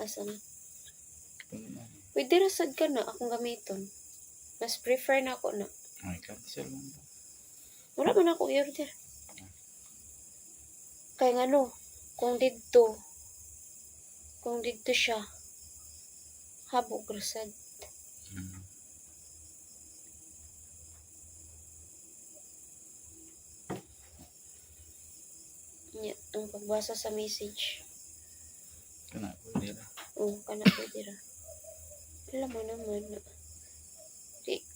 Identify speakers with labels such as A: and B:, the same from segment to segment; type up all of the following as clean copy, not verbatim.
A: Asa na?
B: Ano?
A: Pwede rasad ka na akong gamiton. Mas prefer na ako na.
B: Ay, cancel lang.
A: Wala man ako i-order. Kaya nga no, kung dito siya, habog rasad. Yeah, ang pagbasa sa message.
B: Kana, pwede na.
A: Oo, kana pwede ra. Alam mo naman na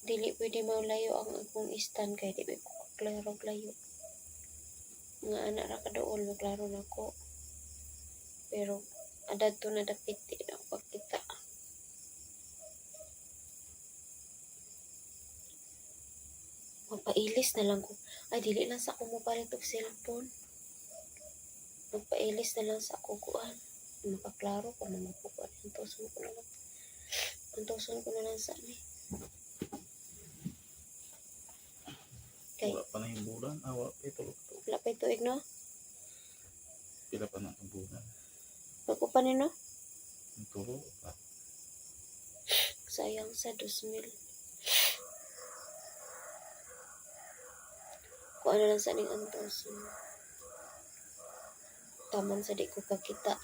A: dili pwede maulayo ang akong stand kay di ko klaro layo. Nga anak ra kadool maklaro na ko. Pero adadto na dapit di na ako pagkita. Magpailis na lang ko. Ay, dili lang sa ako mo palit og cellphone. Magpailis na lang sa ako kuan. Makaklaro ko na mapukuan. Antoson ko na lang. Antoson ko na lang sa ni. Kay,
B: Wala pa na yung bulan. Wala pa ito.
A: wala pa ituig, no?
B: Pila pa na ang bulan.
A: Bago pa ni, no?
B: Ang tulo pa.
A: Sayang sa 2,000. Kung ano lang sa ning antoson. Taman sa di ko kakita.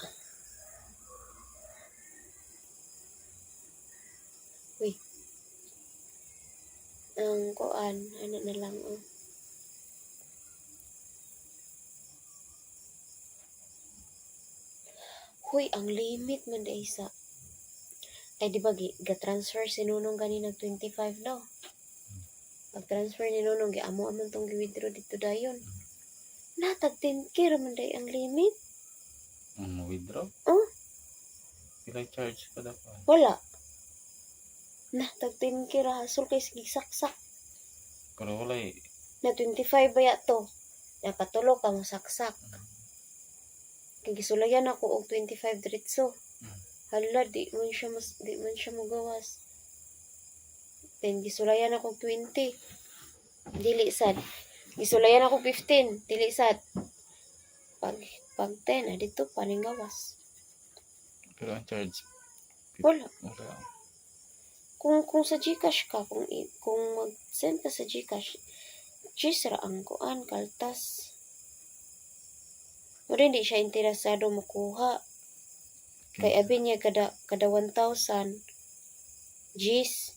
A: Uy. Ang kuan, ano na lang, oh. Huy, ang limit man day sa. Ay, di ba, ga-transfer si Nunong ganina 25 daw. Pag-transfer ni Nunong, amo amon tong gi-withdraw dito dayon. Natag 10K raman day ang limit.
B: Ang withdraw?
A: Oh?
B: Pila charge ka dapat?
A: Wala. Natag 10K ra, hasol kay sige saksak.
B: Pero wala eh.
A: Na 25 ba yato? Napatulo ka mo saksak. Kaya gisulayan ako og 25 diretso. Hala, di man siya magawas. Then gisulayan ako 20. Dili sad. Gisulayan ako 15. Dili sad. Pag 10 dito paning gawas.
B: Pero ang charge?
A: Wala.
B: Wala.
A: Kung sa GCash ka, kung mag-send ka sa GCash, ra ang kuan kaltas. Pero hindi siya interesado makuha. Kay abi niya kada 1,000 G's.